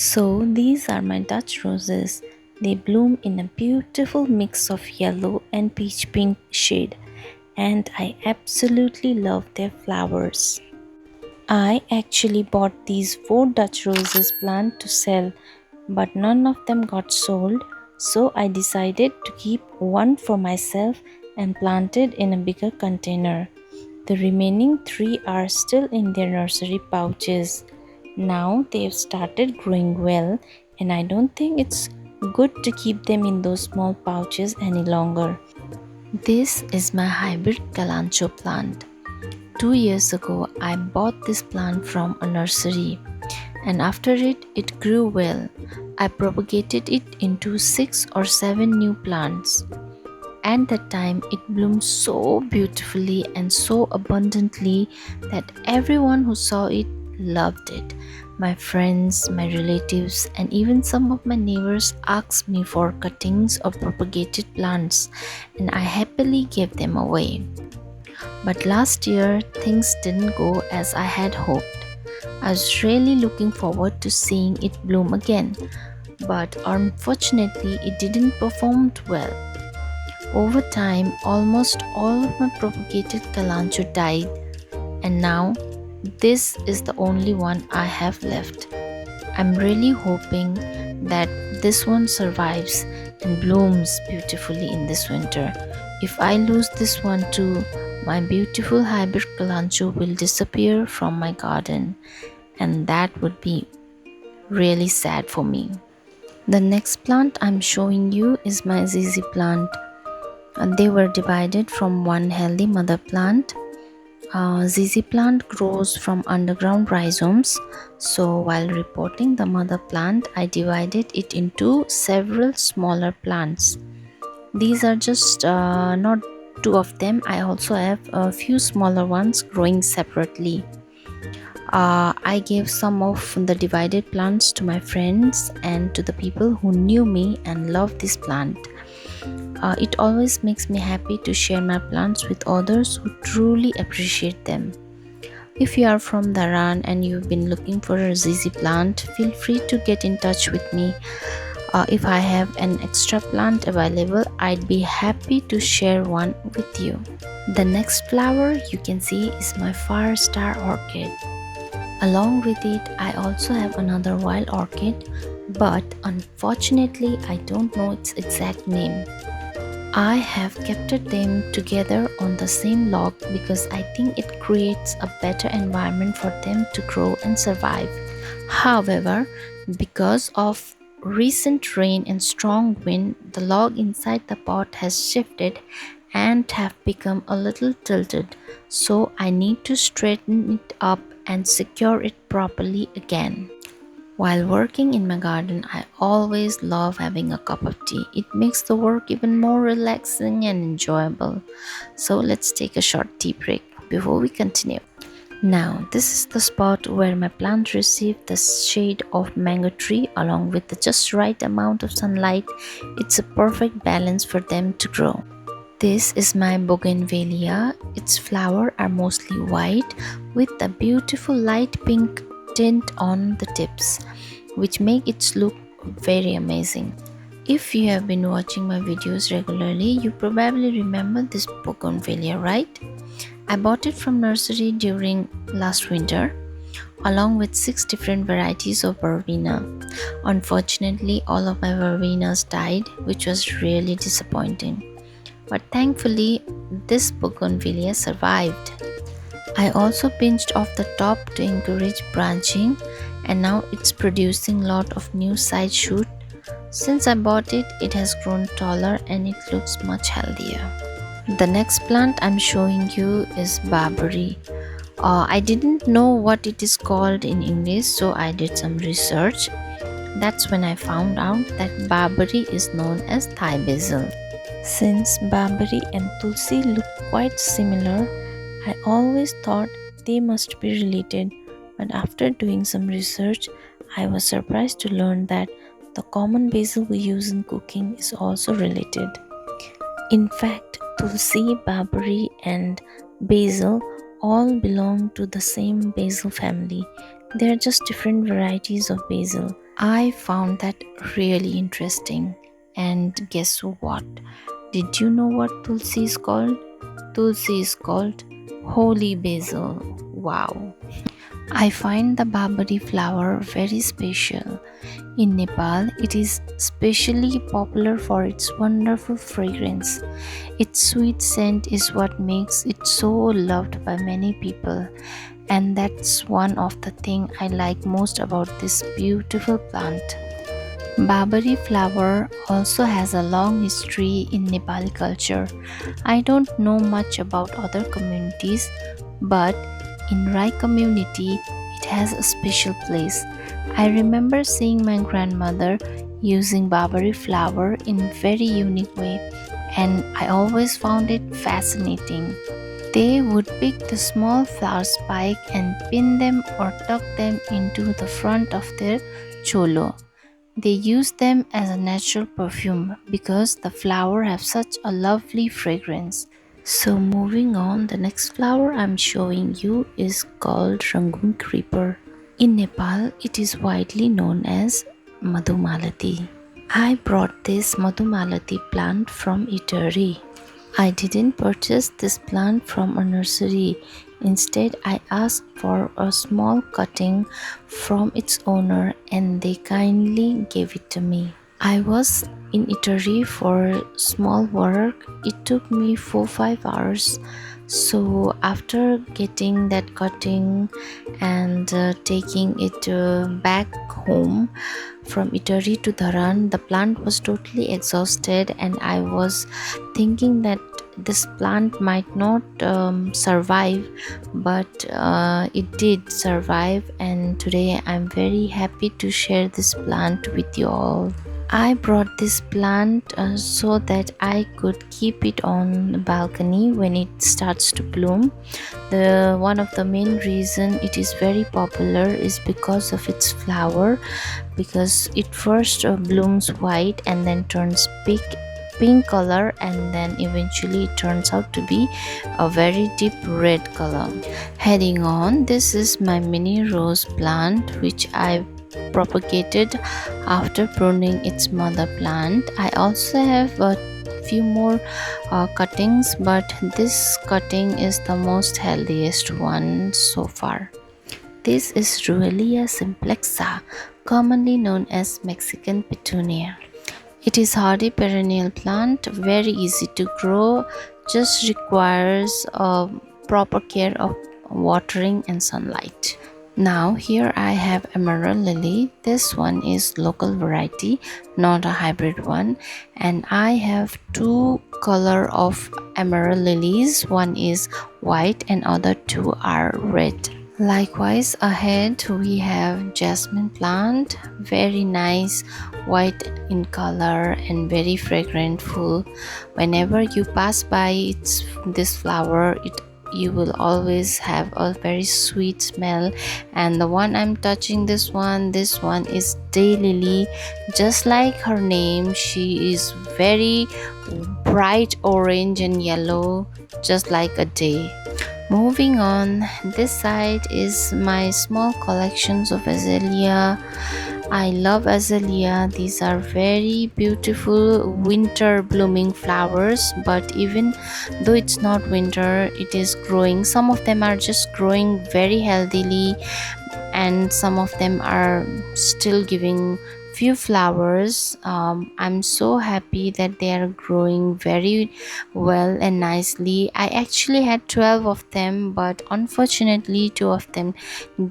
So these are my Dutch roses. They bloom in a beautiful mix of yellow and peach pink shade, and I absolutely love their flowers. I actually bought these four Dutch roses plant to sell, but none of them got sold, so I decided to keep one for myself and plant it in a bigger container. The remaining three are still in their nursery pouches. Now they've started growing well, and I don't think it's good to keep them in those small pouches any longer. This is my hybrid Kalancho plant. 2 years ago, I bought this plant from a nursery, and after it grew well. I propagated it into 6 or 7 new plants. At that time, it bloomed so beautifully and so abundantly that everyone who saw it loved it. My friends, my relatives, and even some of my neighbors asked me for cuttings of propagated plants, and I happily gave them away. But last year, things didn't go as I had hoped. I was really looking forward to seeing it bloom again, but unfortunately, it didn't perform well. Over time, almost all of my propagated Kalancho died, and now this is the only one I have left. I'm really hoping that this one survives and blooms beautifully in this winter. If I lose this one too, my beautiful hybrid Kalancho will disappear from my garden, and that would be really sad for me. The next plant I'm showing you is my ZZ plant. They were divided from one healthy mother plant. ZZ plant grows from underground rhizomes, so while repotting the mother plant, I divided it into several smaller plants. These are just not two of them, I also have a few smaller ones growing separately. I gave some of the divided plants to my friends and to the people who knew me and loved this plant. It always makes me happy to share my plants with others who truly appreciate them. If you are from Dharan and you've been looking for a ZZ plant, feel free to get in touch with me. If I have an extra plant available, I'd be happy to share one with you. The next flower you can see is my Fire Star Orchid. Along with it, I also have another wild orchid, but unfortunately, I don't know its exact name. I have kept them together on the same log because I think it creates a better environment for them to grow and survive. However, because of recent rain and strong wind, the log inside the pot has shifted and have become a little tilted, so I need to straighten it up and secure it properly again. While working in my garden, I always love having a cup of tea. It makes the work even more relaxing and enjoyable. So let's take a short tea break before we continue. Now, this is the spot where my plant received the shade of mango tree along with the just right amount of sunlight. It's a perfect balance for them to grow. This is my bougainvillea. Its flowers are mostly white with a beautiful light pink tint on the tips, which make it look very amazing. If you have been watching my videos regularly, you probably remember this bougainvillea, right? I bought it from nursery during last winter along with 6 different varieties of verbena. Unfortunately, all of my verbenas died, which was really disappointing. But thankfully, this bougainvillea survived. I also pinched off the top to encourage branching, and now it's producing lot of new side shoot. Since I bought it, it has grown taller and it looks much healthier. The next plant I'm showing you is barberry. I didn't know what it is called in English, so I did some research. That's when I found out that barberry is known as Thai basil. Since barberry and tulsi look quite similar, I always thought they must be related, but after doing some research, I was surprised to learn that the common basil we use in cooking is also related. In fact, tulsi, barberry, and basil all belong to the same basil family. They are just different varieties of basil. I found that really interesting. And guess what? Did you know what Tulsi is called? Tulsi is called holy basil. Wow. I find the Babari flower very special. In Nepal, it is especially popular for its wonderful fragrance. Its sweet scent is what makes it so loved by many people, and that's one of the things I like most about this beautiful plant. Babari flower also has a long history in Nepali culture. I don't know much about other communities, but in Rai community, it has a special place. I remember seeing my grandmother using Babari flower in very unique way, and I always found it fascinating. They would pick the small flower spike and pin them or tuck them into the front of their cholo. They use them as a natural perfume because the flower have such a lovely fragrance. So moving on, the next flower I'm showing you is called Rangoon Creeper. In Nepal, it is widely known as Madhumalati. I brought this Madhumalati plant from Italy. I didn't purchase this plant from a nursery. Instead, I asked for a small cutting from its owner and they kindly gave it to me. I was in Italy for small work. It took me 4-5 hours. So after getting that cutting and taking it back home from Italy to Dharan, the plant was totally exhausted, and I was thinking that this plant might not survive, but it did survive, and today I'm very happy to share this plant with you all. I brought this plant so that I could keep it on the balcony when it starts to bloom. The one of the main reason it is very popular is because of its flower, because it first blooms white and then turns pink color, and then eventually it turns out to be a very deep red color. Heading on, this is my mini rose plant which I propagated after pruning its mother plant. I also have a few more cuttings, but this cutting is the most healthiest one so far. This is Ruelia simplexa, commonly known as Mexican petunia. It is hardy perennial plant, very easy to grow, just requires proper care of watering and sunlight. Now here I have emerald lily. This one is local variety, not a hybrid one, and I have two color of emerald lilies. One is white and other two are red. Likewise, ahead we have jasmine plant, very nice, white in color and very fragrant full. Whenever you pass by this flower, you will always have a very sweet smell. And the one I'm touching, this one is daylily. Just like her name, she is very bright orange and yellow, just like a day. Moving on, this side is my small collections of azalea. I love azalea. These are very beautiful winter blooming flowers, but even though it's not winter, it is growing. Some of them are just growing very healthily, and some of them are still giving few flowers. I'm so happy that they are growing very well and nicely. I actually had 12 of them, but unfortunately 2 of them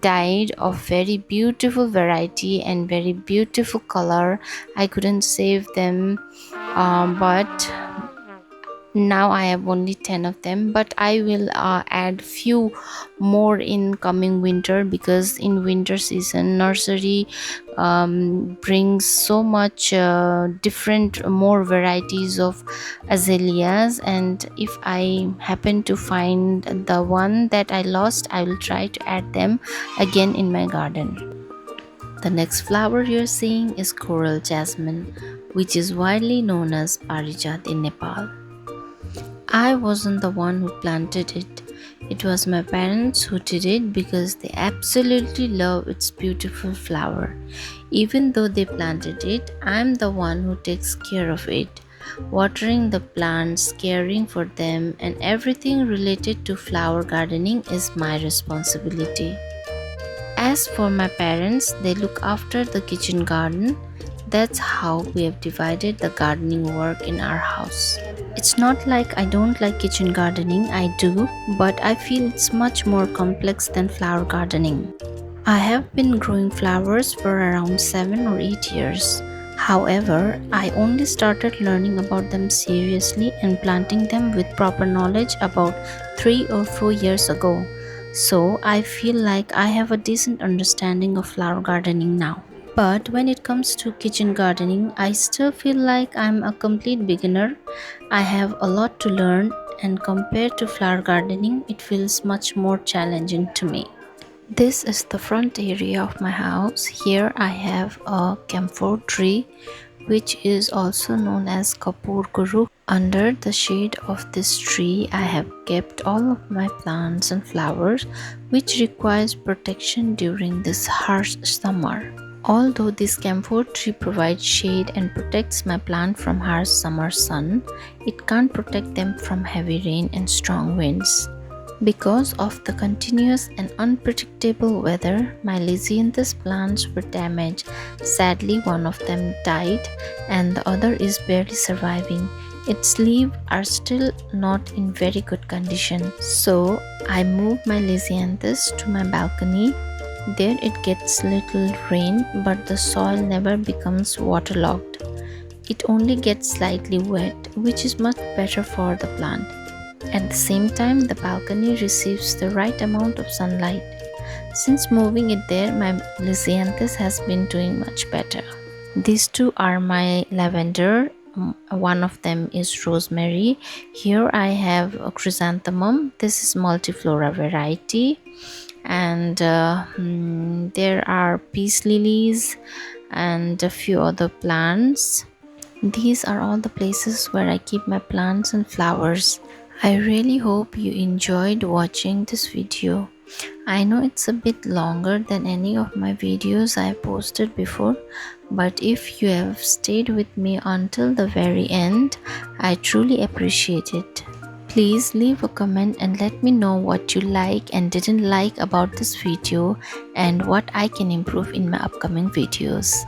died, of very beautiful variety and very beautiful color. I couldn't save them, but now I have only 10 of them, but I will add few more in coming winter, because in winter season nursery brings so much different more varieties of azaleas, and if I happen to find the one that I lost, I will try to add them again in my garden. The next flower you're seeing is coral jasmine, which is widely known as parijat in Nepal. I wasn't the one who planted it. It was my parents who did it because they absolutely love its beautiful flower. Even though they planted it, I'm the one who takes care of it. Watering the plants, caring for them, and everything related to flower gardening is my responsibility. As for my parents, they look after the kitchen garden. That's how we have divided the gardening work in our house. It's not like I don't like kitchen gardening, I do, but I feel it's much more complex than flower gardening. I have been growing flowers for around 7 or 8 years. However, I only started learning about them seriously and planting them with proper knowledge about 3 or 4 years ago. So, I feel like I have a decent understanding of flower gardening now. But when it comes to kitchen gardening, I still feel like I'm a complete beginner. I have a lot to learn, and compared to flower gardening, it feels much more challenging to me. This is the front area of my house. Here I have a camphor tree, which is also known as Kapur Guru. Under the shade of this tree, I have kept all of my plants and flowers, which requires protection during this harsh summer. Although this camphor tree provides shade and protects my plant from harsh summer sun, it can't protect them from heavy rain and strong winds. Because of the continuous and unpredictable weather, my Lisianthus plants were damaged. Sadly, one of them died and the other is barely surviving. Its leaves are still not in very good condition. So, I moved my Lisianthus to my balcony. There it gets little rain, but the soil never becomes waterlogged. It only gets slightly wet, which is much better for the plant. At the same time, the balcony receives the right amount of sunlight. Since moving it there, my Lisianthus has been doing much better. These two are my lavender. One of them is rosemary. Here I have a chrysanthemum. This is multiflora variety. And there are peace lilies and a few other plants. These are all the places where I keep my plants and flowers. I really hope you enjoyed watching this video. I know it's a bit longer than any of my videos I posted before, but if you have stayed with me until the very end, I truly appreciate it. Please leave a comment and let me know what you like and didn't like about this video and what I can improve in my upcoming videos.